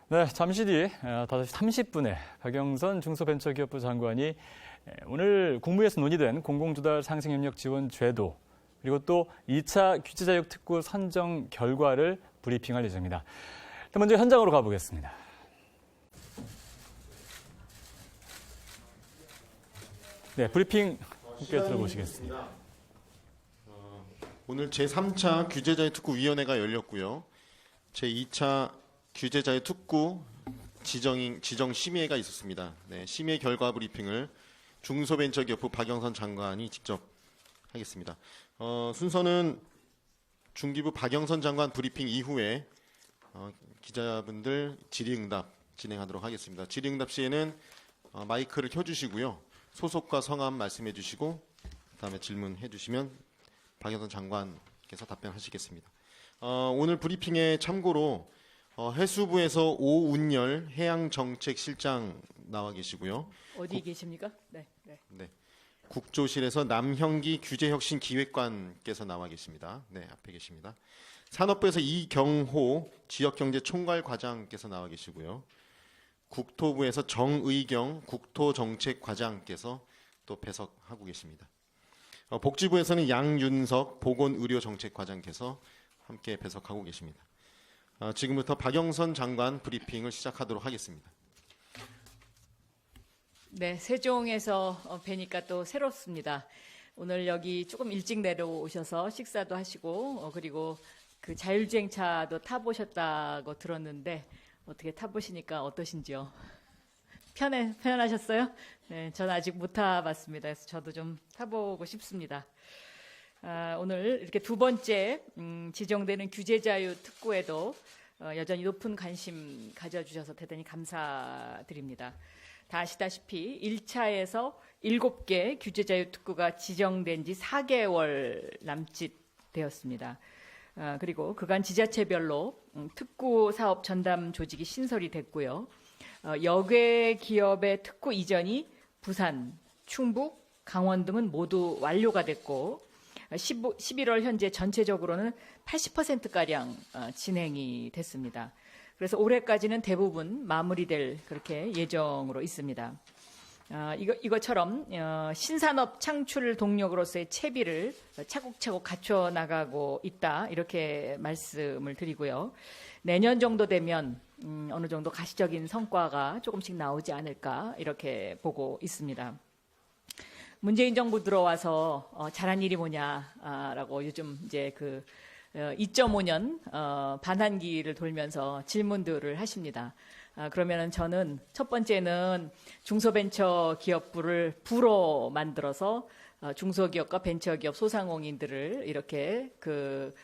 네, 잠시 뒤 5시 30분에 박영선 중소벤처기업부 장관이 오늘 국무회에서 논의된 공공조달 상생협력 지원 제도 그리고 또 2차 규제자격 특구 선정 결과를 브리핑할 예정입니다. 먼저 현장으로 가보겠습니다. 네, 브리핑 함께 들어보시겠습니다. 오늘 제3차 규제자격 특구위원회가 열렸고요. 제2차 규제자격 특구 지정 심의회가 있었습니다. 네, 심의 결과 브리핑을 중소벤처기업부 박영선 장관이 직접 하겠습니다. 순서는 중기부 박영선 장관 브리핑 이후에 기자분들 질의응답 진행하도록 하겠습니다. 질의응답 시에는 마이크를 켜주시고요. 소속과 성함 말씀해 주시고 그다음에 질문해 주시면 박영선 장관께서 답변하시겠습니다. 오늘 브리핑에 참고로 해수부에서 오운열 해양정책실장 나와 계시고요. 어디 계십니까? 네. 국조실에서 남형기 규제혁신기획관께서 나와 계십니다. 네, 앞에 계십니다. 산업부에서 이경호 지역경제총괄과장께서 나와 계시고요. 국토부에서 정의경 국토정책과장께서 또 배석하고 계십니다. 복지부에서는 양윤석 보건의료정책과장께서 함께 배석하고 계십니다. 지금부터 박영선 장관 브리핑을 시작하도록 하겠습니다. 네, 세종에서 뵈니까 또 새롭습니다. 오늘 여기 조금 일찍 내려오셔서 식사도 하시고 그리고 그 자율주행차도 타보셨다고 들었는데 어떻게 타보시니까 어떠신지요? 편안하셨어요? 네, 저는 아직 못 타봤습니다. 그래서 저도 좀 타보고 싶습니다. 오늘 이렇게 두 번째 지정되는 규제자유 특구에도 여전히 높은 관심 가져주셔서 대단히 감사드립니다. 다 아시다시피 1차에서 7개 규제자유 특구가 지정된 지 4개월 남짓 되었습니다. 그리고 그간 지자체별로 특구 사업 전담 조직이 신설이 됐고요. 여객 기업의 특구 이전이 부산, 충북, 강원 등은 모두 완료가 됐고 11월 현재 전체적으로는 80%가량 진행이 됐습니다. 그래서 올해까지는 대부분 마무리될 그렇게 예정으로 있습니다. 이것처럼 신산업 창출 동력으로서의 채비를 차곡차곡 갖춰 나가고 있다 이렇게 말씀을 드리고요. 내년 정도 되면 어느 정도 가시적인 성과가 조금씩 나오지 않을까 이렇게 보고 있습니다. 문재인 정부 들어와서 잘한 일이 뭐냐라고 요즘 이제 2.5년 반환기를 돌면서 질문들을 하십니다. 그러면은 저는 첫 번째는 중소벤처기업부를 부로 만들어서 중소기업과 벤처기업 소상공인들을 이렇게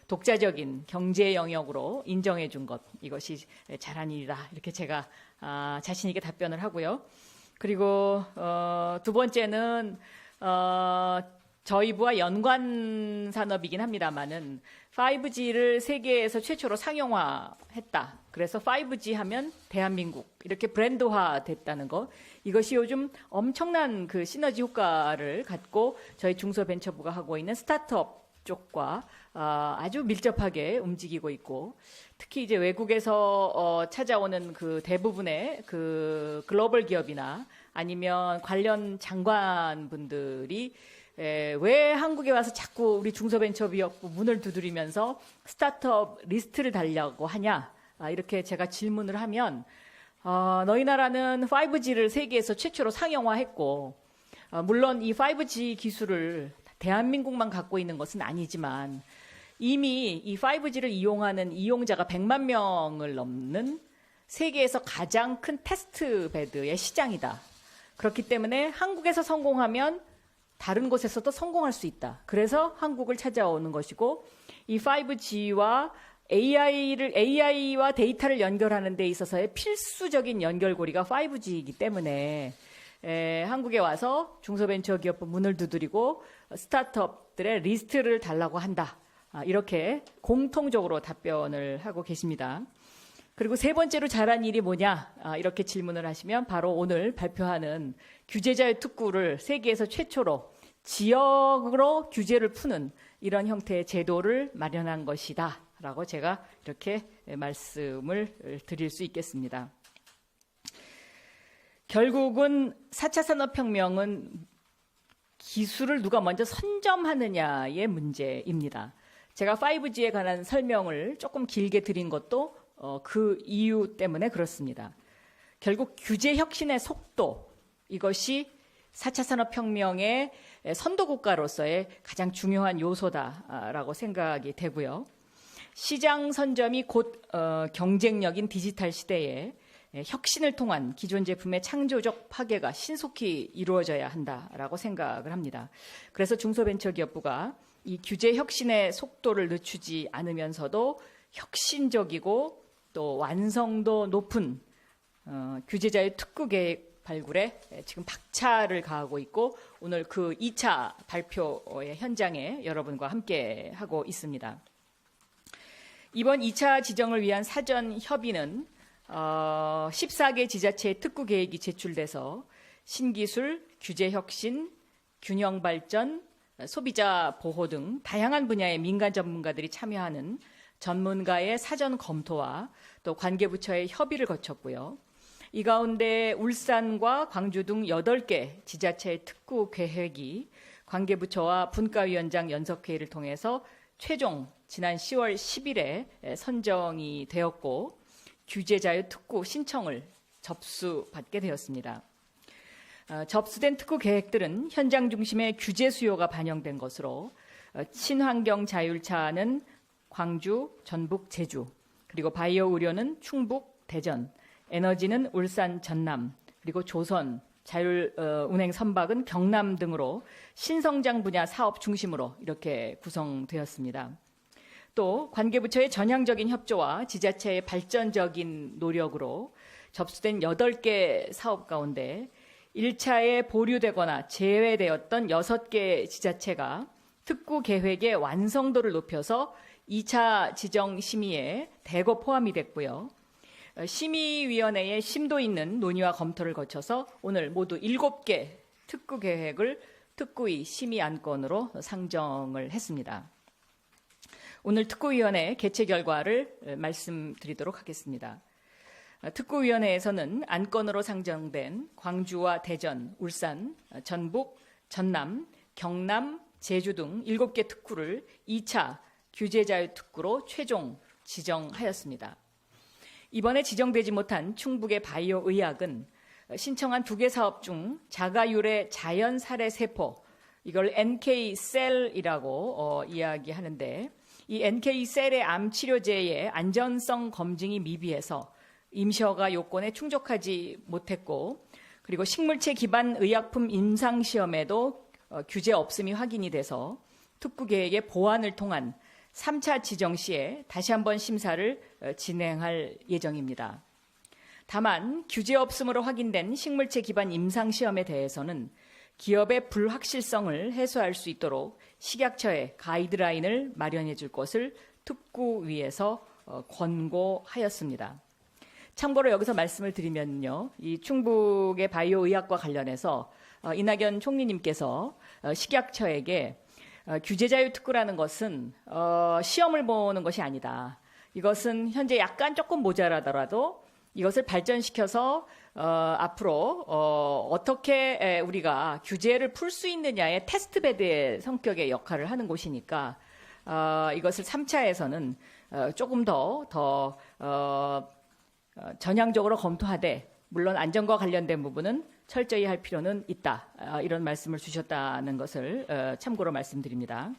독자적인 경제 영역으로 인정해 준 것, 이것이 잘한 일이다 이렇게 제가 자신 있게 답변을 하고요. 그리고 두 번째는 저희 부와 연관 산업이긴 합니다만은 5G를 세계에서 최초로 상용화했다. 그래서 5G 하면 대한민국 이렇게 브랜드화 됐다는 것. 이것이 요즘 엄청난 시너지 효과를 갖고 저희 중소벤처부가 하고 있는 스타트업 쪽과 아주 밀접하게 움직이고 있고 특히 이제 외국에서 찾아오는 대부분의 글로벌 기업이나 아니면 관련 장관분들이 왜 한국에 와서 자꾸 우리 중소벤처기업부 문을 두드리면서 스타트업 리스트를 달라고 하냐 이렇게 제가 질문을 하면 너희 나라는 5G를 세계에서 최초로 상용화했고 물론 이 5G 기술을 대한민국만 갖고 있는 것은 아니지만 이미 이 5G를 이용하는 이용자가 100만 명을 넘는 세계에서 가장 큰 테스트 베드의 시장이다. 그렇기 때문에 한국에서 성공하면 다른 곳에서도 성공할 수 있다. 그래서 한국을 찾아오는 것이고 이 5G와 AI와 데이터를 연결하는 데 있어서의 필수적인 연결고리가 5G이기 때문에 한국에 와서 중소벤처기업부 문을 두드리고 스타트업들의 리스트를 달라고 한다. 이렇게 공통적으로 답변을 하고 계십니다. 그리고 세 번째로 잘한 일이 뭐냐 이렇게 질문을 하시면 바로 오늘 발표하는 규제자유 특구를 세계에서 최초로 지역으로 규제를 푸는 이런 형태의 제도를 마련한 것이다 있다라고 제가 이렇게 말씀을 드릴 수 있겠습니다. 결국은 4차 산업혁명은 기술을 누가 먼저 선점하느냐의 문제입니다. 제가 5G에 관한 설명을 조금 길게 드린 것도 그 이유 때문에 그렇습니다. 결국 규제 혁신의 속도, 이것이 4차 산업혁명의 선도국가로서의 가장 중요한 요소다라고 생각이 되고요. 시장 선점이 곧 경쟁력인 디지털 시대에 혁신을 통한 기존 제품의 창조적 파괴가 신속히 이루어져야 한다라고 생각을 합니다. 그래서 중소벤처기업부가 이 규제 혁신의 속도를 늦추지 않으면서도 혁신적이고 또 완성도 높은 규제자유 특구 계획 발굴에 지금 박차를 가하고 있고 오늘 그 2차 발표의 현장에 여러분과 함께 하고 있습니다. 이번 2차 지정을 위한 사전 협의는 14개 지자체의 특구 계획이 제출돼서 신기술, 규제 혁신, 균형 발전, 소비자 보호 등 다양한 분야의 민간 전문가들이 참여하는 전문가의 사전 검토와 또 관계부처의 협의를 거쳤고요. 이 가운데 울산과 광주 등 8개 지자체의 특구 계획이 관계부처와 분과위원장 연석회의를 통해서 최종 지난 10월 10일에 선정이 되었고 규제자유 특구 신청을 접수받게 되었습니다. 접수된 특구 계획들은 현장 중심의 규제 수요가 반영된 것으로 친환경 자율차는 광주, 전북, 제주, 그리고 바이오 의료는 충북, 대전, 에너지는 울산, 전남, 그리고 조선, 자율 운행 선박은 경남 등으로 신성장 분야 사업 중심으로 이렇게 구성되었습니다. 또 관계부처의 전향적인 협조와 지자체의 발전적인 노력으로 접수된 8개 사업 가운데 1차에 보류되거나 제외되었던 6개 지자체가 특구 계획의 완성도를 높여서 2차 지정 심의에 대거 포함이 됐고요. 심의위원회의 심도 있는 논의와 검토를 거쳐서 오늘 모두 7개 특구 계획을 특구위 심의 안건으로 상정을 했습니다. 오늘 특구위원회 개최 결과를 말씀드리도록 하겠습니다. 특구위원회에서는 안건으로 상정된 광주와 대전, 울산, 전북, 전남, 경남, 제주 등 7개 특구를 2차 규제자유 특구로 최종 지정하였습니다. 이번에 지정되지 못한 충북의 바이오 의학은 신청한 2개 사업 중 자가유래 자연 살해 세포, 이걸 NK-셀이라고 이야기하는데 이 NK-셀의 암 치료제의 안전성 검증이 미비해서 임시허가 요건에 충족하지 못했고 그리고 식물체 기반 의약품 임상시험에도 규제 없음이 확인이 돼서 특구 계획의 보완을 통한 3차 지정 시에 다시 한번 심사를 진행할 예정입니다. 다만 규제 없음으로 확인된 식물체 기반 임상시험에 대해서는 기업의 불확실성을 해소할 수 있도록 식약처에 가이드라인을 마련해 줄 것을 특구위에서 권고하였습니다. 참고로 여기서 말씀을 드리면요. 이 충북의 바이오 의학과 관련해서 이낙연 총리님께서 식약처에게 규제자유 특구라는 것은 시험을 보는 것이 아니다. 이것은 현재 약간 조금 모자라더라도 이것을 발전시켜서 앞으로 어떻게 우리가 규제를 풀 수 있느냐의 테스트베드의 성격의 역할을 하는 곳이니까 이것을 3차에서는 조금 더 전향적으로 검토하되 물론 안전과 관련된 부분은 철저히 할 필요는 있다. 이런 말씀을 주셨다는 것을 참고로 말씀드립니다.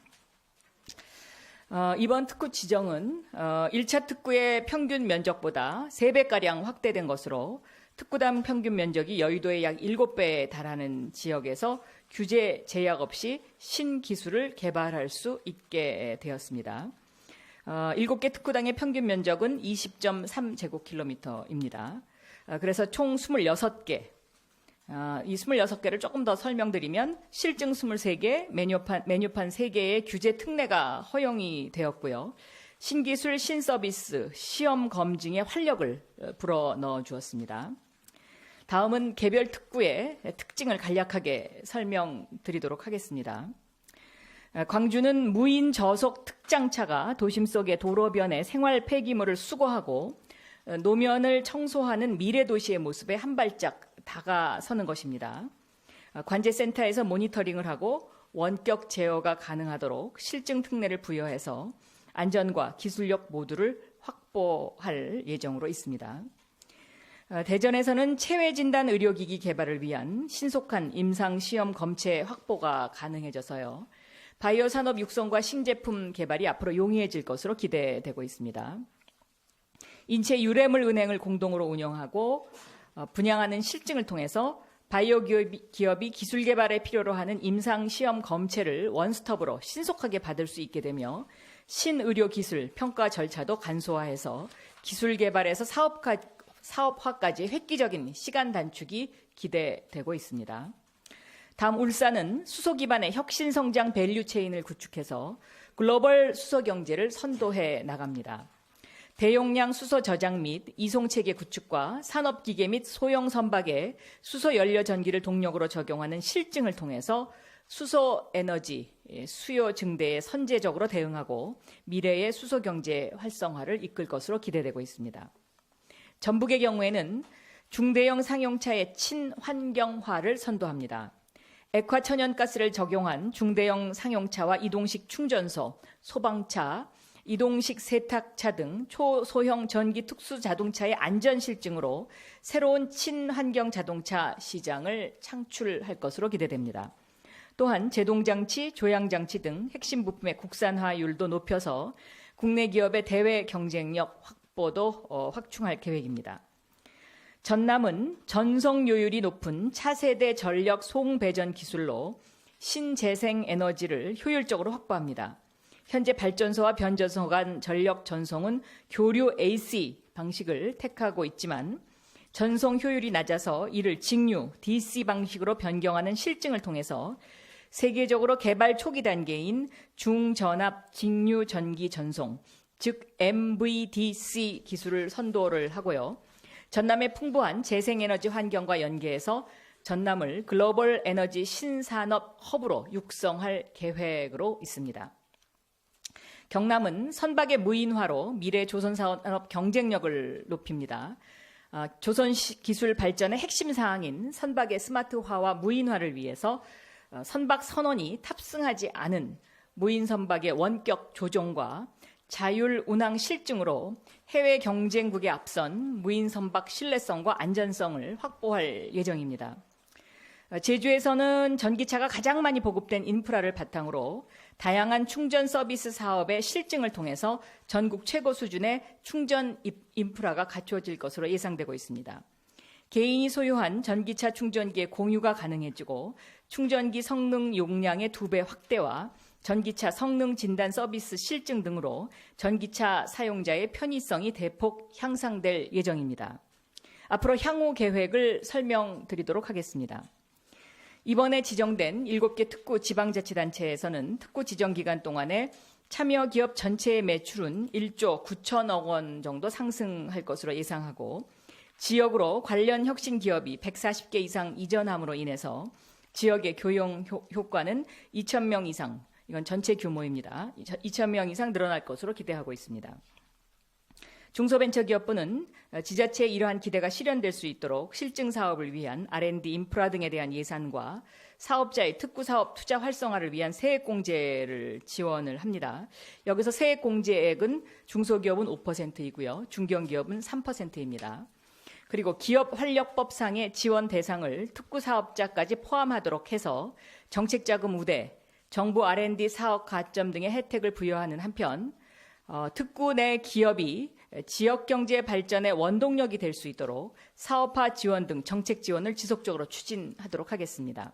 이번 특구 지정은 1차 특구의 평균 면적보다 3배가량 확대된 것으로 특구당 평균 면적이 여의도의 약 7배에 달하는 지역에서 규제 제약 없이 신기술을 개발할 수 있게 되었습니다. 7개 특구당의 평균 면적은 20.3제곱킬로미터입니다. 그래서 총 26개, 이 26개를 조금 더 설명드리면 실증 23개, 메뉴판 3개의 규제 특례가 허용이 되었고요. 신기술, 신서비스, 시험 검증에 활력을 불어넣어 주었습니다. 다음은 개별 특구의 특징을 간략하게 설명드리도록 하겠습니다. 광주는 무인 저속 특장차가 도심 속의 도로변에 생활 폐기물을 수거하고 노면을 청소하는 미래 도시의 모습에 한 발짝 다가서는 것입니다. 관제센터에서 모니터링을 하고 원격 제어가 가능하도록 실증 특례를 부여해서 안전과 기술력 모두를 확보할 예정으로 있습니다. 대전에서는 체외진단 의료기기 개발을 위한 신속한 임상시험 검체 확보가 가능해져서요. 바이오 산업 육성과 신제품 개발이 앞으로 용이해질 것으로 기대되고 있습니다. 인체 유래물 은행을 공동으로 운영하고 분양하는 실증을 통해서 바이오 기업이 기술 개발에 필요로 하는 임상 시험 검체를 원스톱으로 신속하게 받을 수 있게 되며 신의료 기술 평가 절차도 간소화해서 기술 개발에서 사업화까지 획기적인 시간 단축이 기대되고 있습니다. 다음 울산은 수소 기반의 혁신 성장 밸류 체인을 구축해서 글로벌 수소 경제를 선도해 나갑니다. 대용량 수소 저장 및 이송 체계 구축과 산업 기계 및 소형 선박에 수소 연료 전기를 동력으로 적용하는 실증을 통해서 수소 에너지 수요 증대에 선제적으로 대응하고 미래의 수소 경제 활성화를 이끌 것으로 기대되고 있습니다. 전북의 경우에는 중대형 상용차의 친환경화를 선도합니다. 액화 천연가스를 적용한 중대형 상용차와 이동식 충전소, 소방차, 이동식 세탁차 등 초소형 전기 특수 자동차의 안전 실증으로 새로운 친환경 자동차 시장을 창출할 것으로 기대됩니다. 또한 제동장치, 조향장치 등 핵심 부품의 국산화율도 높여서 국내 기업의 대외 경쟁력 확보도 확충할 계획입니다. 전남은 전성요율이 높은 차세대 전력 송배전 기술로 신재생 에너지를 효율적으로 확보합니다. 현재 발전소와 변전소 간 전력 전송은 교류 AC 방식을 택하고 있지만 전송 효율이 낮아서 이를 직류 DC 방식으로 변경하는 실증을 통해서 세계적으로 개발 초기 단계인 중전압 직류 전기 전송, 즉 MVDC 기술을 선도를 하고요. 전남의 풍부한 재생에너지 환경과 연계해서 전남을 글로벌 에너지 신산업 허브로 육성할 계획으로 있습니다. 경남은 선박의 무인화로 미래 조선산업 경쟁력을 높입니다. 조선 기술 발전의 핵심 사항인 선박의 스마트화와 무인화를 위해서 선박 선원이 탑승하지 않은 무인 선박의 원격 조종과 자율 운항 실증으로 해외 경쟁국에 앞선 무인 선박 신뢰성과 안전성을 확보할 예정입니다. 제주에서는 전기차가 가장 많이 보급된 인프라를 바탕으로 다양한 충전 서비스 사업의 실증을 통해서 전국 최고 수준의 충전 인프라가 갖춰질 것으로 예상되고 있습니다. 개인이 소유한 전기차 충전기의 공유가 가능해지고 충전기 성능 용량의 2배 확대와 전기차 성능 진단 서비스 실증 등으로 전기차 사용자의 편의성이 대폭 향상될 예정입니다. 앞으로 향후 계획을 설명드리도록 하겠습니다. 이번에 지정된 7개 특구 지방자치단체에서는 특구 지정 기간 동안에 참여 기업 전체의 매출은 1조 9천억 원 정도 상승할 것으로 예상하고 지역으로 관련 혁신 기업이 140개 이상 이전함으로 인해서 지역의 교용 효과는 2,000명 이상, 이건 전체 규모입니다. 2,000명 이상 늘어날 것으로 기대하고 있습니다. 중소벤처기업부는 지자체의 이러한 기대가 실현될 수 있도록 실증 사업을 위한 R&D 인프라 등에 대한 예산과 사업자의 특구사업 투자 활성화를 위한 세액공제를 지원을 합니다. 여기서 세액공제액은 중소기업은 5%이고요. 중견기업은 3%입니다. 그리고 기업활력법상의 지원 대상을 특구사업자까지 포함하도록 해서 정책자금 우대, 정부 R&D 사업 가점 등의 혜택을 부여하는 한편 특구 내 기업이 지역경제 발전의 원동력이 될 수 있도록 사업화 지원 등 정책 지원을 지속적으로 추진하도록 하겠습니다.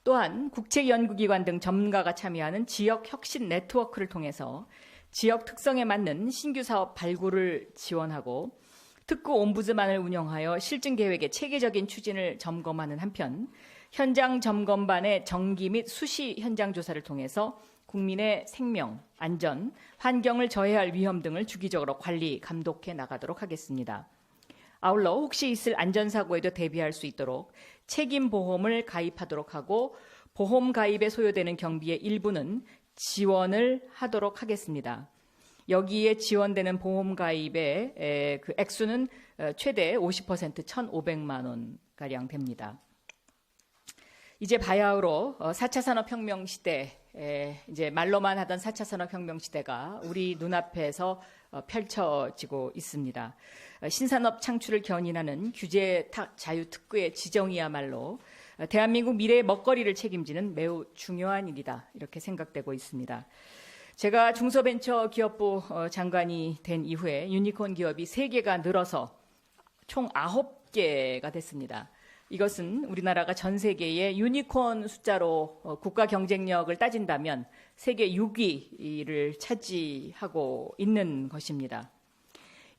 또한 국책연구기관 등 전문가가 참여하는 지역혁신 네트워크를 통해서 지역 특성에 맞는 신규 사업 발굴을 지원하고 특구 옴부즈만을 운영하여 실증 계획의 체계적인 추진을 점검하는 한편 현장 점검반의 정기 및 수시 현장 조사를 통해서 국민의 생명, 안전, 환경을 저해할 위험 등을 주기적으로 관리, 감독해 나가도록 하겠습니다. 아울러 혹시 있을 안전사고에도 대비할 수 있도록 책임보험을 가입하도록 하고 보험 가입에 소요되는 경비의 일부는 지원을 하도록 하겠습니다. 여기에 지원되는 보험 가입의 그 액수는 최대 50% 1,500만 원가량 됩니다. 이제 바야흐로 4차 산업혁명 시대, 이제 말로만 하던 4차 산업혁명 시대가 우리 눈앞에서 펼쳐지고 있습니다. 신산업 창출을 견인하는 규제 자유특구의 지정이야말로 대한민국 미래의 먹거리를 책임지는 매우 중요한 일이다, 이렇게 생각되고 있습니다. 제가 중소벤처기업부 장관이 된 이후에 유니콘 기업이 3개가 늘어서 총 9개가 됐습니다. 이것은 우리나라가 전 세계의 유니콘 숫자로 국가 경쟁력을 따진다면 세계 6위를 차지하고 있는 것입니다.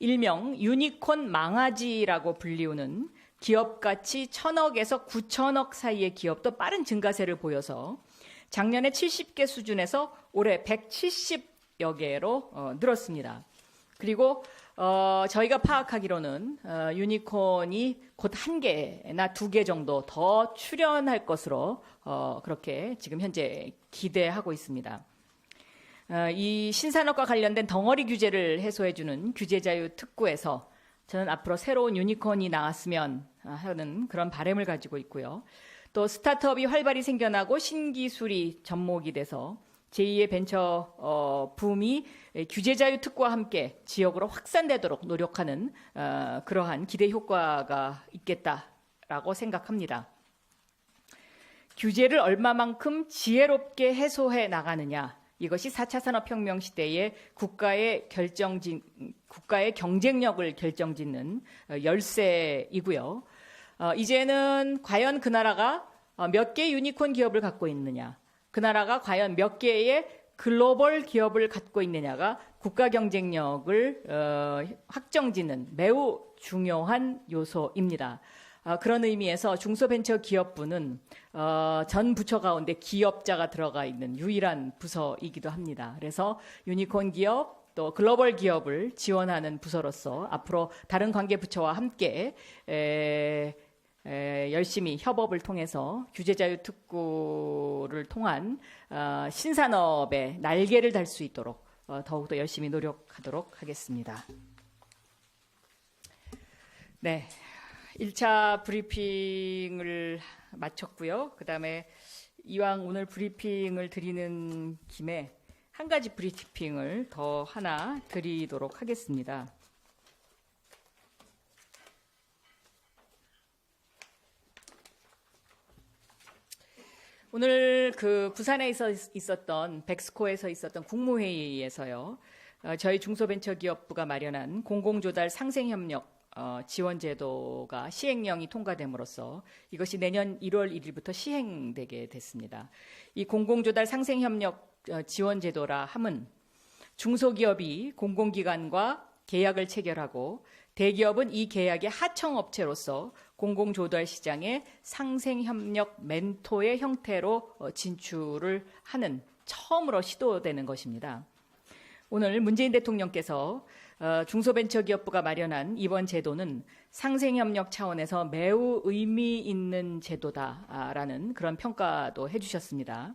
일명 유니콘 망아지라고 불리우는 기업 가치 1,000억에서 9천억 사이의 기업도 빠른 증가세를 보여서 작년에 70개 수준에서 올해 170여 개로 늘었습니다. 그리고 저희가 파악하기로는 유니콘이 곧 1개나 2개 정도 더 출현할 것으로 그렇게 지금 현재 기대하고 있습니다. 이 신산업과 관련된 덩어리 규제를 해소해주는 규제자유특구에서 저는 앞으로 새로운 유니콘이 나왔으면 하는 그런 바람을 가지고 있고요. 또 스타트업이 활발히 생겨나고 신기술이 접목이 돼서 제2의 벤처 붐이 규제자유특구와 함께 지역으로 확산되도록 노력하는 그러한 기대 효과가 있겠다라고 생각합니다. 규제를 얼마만큼 지혜롭게 해소해 나가느냐, 이것이 4차 산업혁명 시대의 국가의 경쟁력을 결정짓는 열쇠이고요. 이제는 과연 그 나라가 몇 개의 유니콘 기업을 갖고 있느냐, 그 나라가 과연 몇 개의 글로벌 기업을 갖고 있느냐가 국가 경쟁력을 확정짓는 매우 중요한 요소입니다. 그런 의미에서 중소벤처기업부는 전 부처 가운데 기업자가 들어가 있는 유일한 부서이기도 합니다. 그래서 유니콘 기업 또 글로벌 기업을 지원하는 부서로서 앞으로 다른 관계 부처와 함께 열심히 협업을 통해서 규제자유특구를 통한 신산업의 날개를 달 수 있도록 더욱더 열심히 노력하도록 하겠습니다. 네, 1차 브리핑을 마쳤고요. 그다음에 이왕 오늘 브리핑을 드리는 김에 한 가지 브리핑을 더 하나 드리도록 하겠습니다. 오늘 그 부산에 있었던 백스코에서 있었던 국무회의에서요, 저희 중소벤처기업부가 마련한 공공조달 상생협력 지원제도가 시행령이 통과됨으로써 이것이 내년 1월 1일부터 시행되게 됐습니다. 이 공공조달 상생협력 지원제도라 함은 중소기업이 공공기관과 계약을 체결하고 대기업은 이 계약의 하청업체로서 공공조달 시장의 상생협력 멘토의 형태로 진출을 하는 처음으로 시도되는 것입니다. 오늘 문재인 대통령께서 중소벤처기업부가 마련한 이번 제도는 상생협력 차원에서 매우 의미 있는 제도다라는 그런 평가도 해주셨습니다.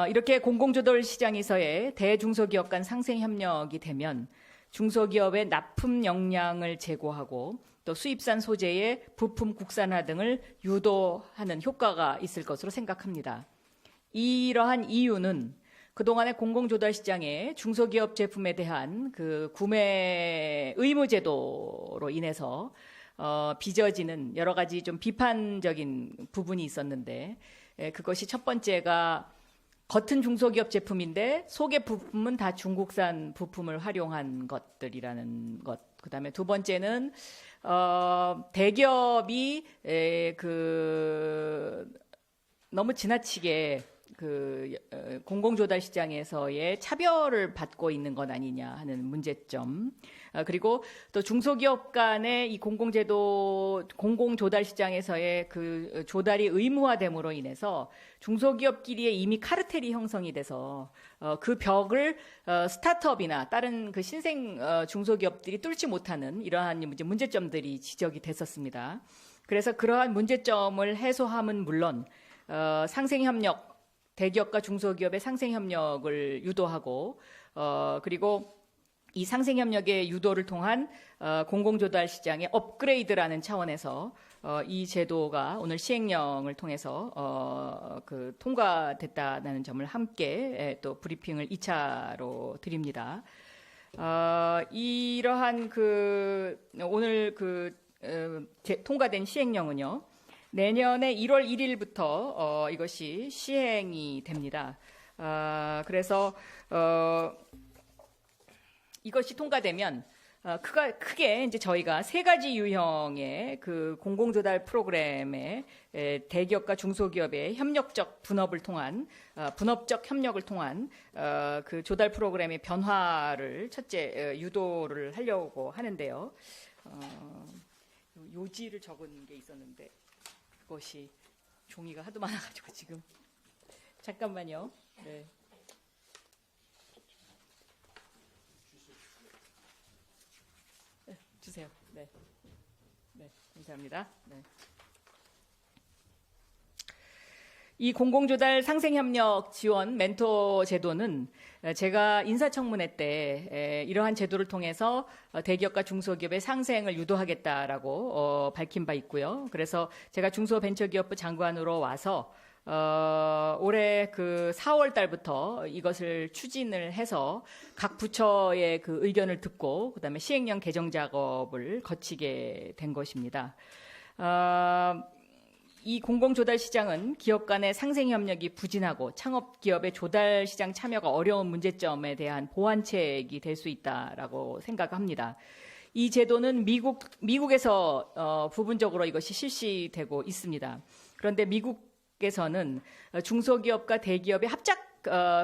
이렇게 공공조달 시장에서의 대중소기업 간 상생협력이 되면 중소기업의 납품 역량을 제고하고 또 수입산 소재의 부품 국산화 등을 유도하는 효과가 있을 것으로 생각합니다. 이러한 이유는 그동안의 공공조달 시장의 중소기업 제품에 대한 그 구매 의무 제도로 인해서 빚어지는 여러 가지 좀 비판적인 부분이 있었는데, 그것이 첫 번째가 겉은 중소기업 제품인데 속의 부품은 다 중국산 부품을 활용한 것들이라는 것. 그다음에 두 번째는 대기업이 너무 지나치게 공공조달 시장에서의 차별을 받고 있는 것 아니냐 하는 문제점. 그리고 또 중소기업 간의 이 공공조달 시장에서의 그 조달이 의무화됨으로 인해서 중소기업끼리의 이미 카르텔이 형성이 돼서 그 벽을 스타트업이나 다른 그 신생 중소기업들이 뚫지 못하는 이러한 문제점들이 지적이 됐었습니다. 그래서 그러한 문제점을 해소함은 물론 상생협력, 대기업과 중소기업의 상생협력을 유도하고 그리고 이 상생협력의 유도를 통한 공공조달 시장의 업그레이드라는 차원에서 이 제도가 오늘 시행령을 통해서 통과됐다는 점을 함께 또 브리핑을 2차로 드립니다. 이러한 오늘 통과된 시행령은요, 내년에 1월 1일부터 이것이 시행이 됩니다. 그래서 이것이 통과되면 크게 이제 저희가 세 가지 유형의 그 공공조달 프로그램에 대기업과 중소기업의 협력적 분업을 통한 분업적 협력을 통한 그 조달 프로그램의 변화를 첫째 유도를 하려고 하는데요. 요지를 적은 게 있었는데 그것이 종이가 하도 많아가지고 지금 잠깐만요. 네. 주세요. 네. 네, 감사합니다. 네. 이 공공조달 상생협력 지원 멘토 제도는 제가 인사청문회 때 이러한 제도를 통해서 대기업과 중소기업의 상생을 유도하겠다라고 밝힌 바 있고요. 그래서 제가 중소벤처기업부 장관으로 와서 올해 그 4월 달부터 이것을 추진을 해서 각 부처의 그 의견을 듣고 그다음에 시행령 개정 작업을 거치게 된 것입니다. 이 공공조달 시장은 기업 간의 상생협력이 부진하고 창업기업의 조달 시장 참여가 어려운 문제점에 대한 보완책이 될 수 있다라고 생각합니다. 이 제도는 미국에서 부분적으로 이것이 실시되고 있습니다. 그런데 미국에서는 중소기업과 대기업의 합작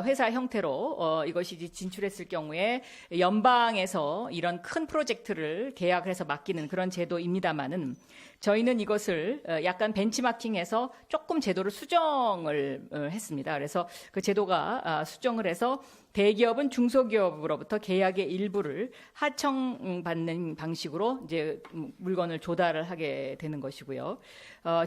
회사 형태로 이것이 진출했을 경우에 연방에서 이런 큰 프로젝트를 계약을 해서 맡기는 그런 제도입니다만은 저희는 이것을 약간 벤치마킹해서 조금 제도를 수정을 했습니다. 그래서 그 제도가 수정을 해서 대기업은 중소기업으로부터 계약의 일부를 하청받는 방식으로 이제 물건을 조달을 하게 되는 것이고요.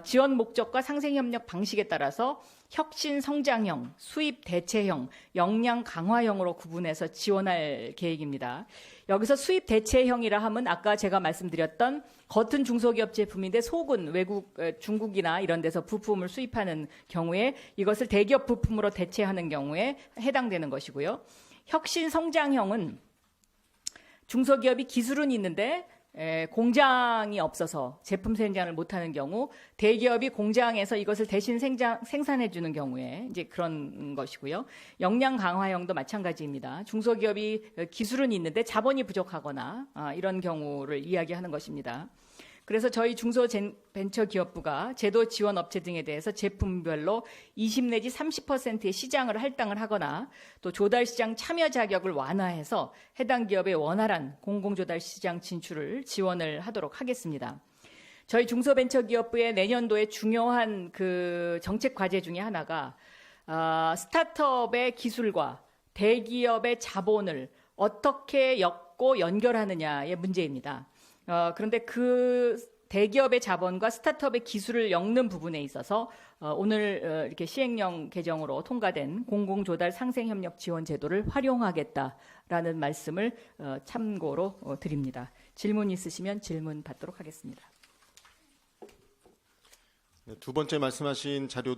지원 목적과 상생협력 방식에 따라서 혁신 성장형, 수입 대체형, 역량 강화형으로 구분해서 지원할 계획입니다. 여기서 수입 대체형이라 하면 아까 제가 말씀드렸던 겉은 중소기업 제품인데 속은 외국, 중국이나 이런 데서 부품을 수입하는 경우에 이것을 대기업 부품으로 대체하는 경우에 해당되는 것이고요. 혁신 성장형은 중소기업이 기술은 있는데 공장이 없어서 제품 생산을 못하는 경우 대기업이 공장에서 이것을 대신 생산해 주는 경우에 이제 그런 것이고요. 역량 강화형도 마찬가지입니다. 중소기업이 기술은 있는데 자본이 부족하거나 이런 경우를 이야기하는 것입니다. 그래서 저희 중소벤처기업부가 제도 지원 업체 등에 대해서 제품별로 20 내지 30%의 시장을 할당을 하거나 또 조달 시장 참여 자격을 완화해서 해당 기업의 원활한 공공조달 시장 진출을 지원을 하도록 하겠습니다. 저희 중소벤처기업부의 내년도에 중요한 그 정책 과제 중에 하나가 스타트업의 기술과 대기업의 자본을 어떻게 엮고 연결하느냐의 문제입니다. 그런데 그 대기업의 자본과 스타트업의 기술을 엮는 부분에 있어서 오늘 이렇게 시행령 개정으로 통과된 공공조달 상생협력 지원 제도를 활용하겠다라는 말씀을 참고로 드립니다. 질문 있으시면 질문 받도록 하겠습니다. 두 번째 말씀하신 자료도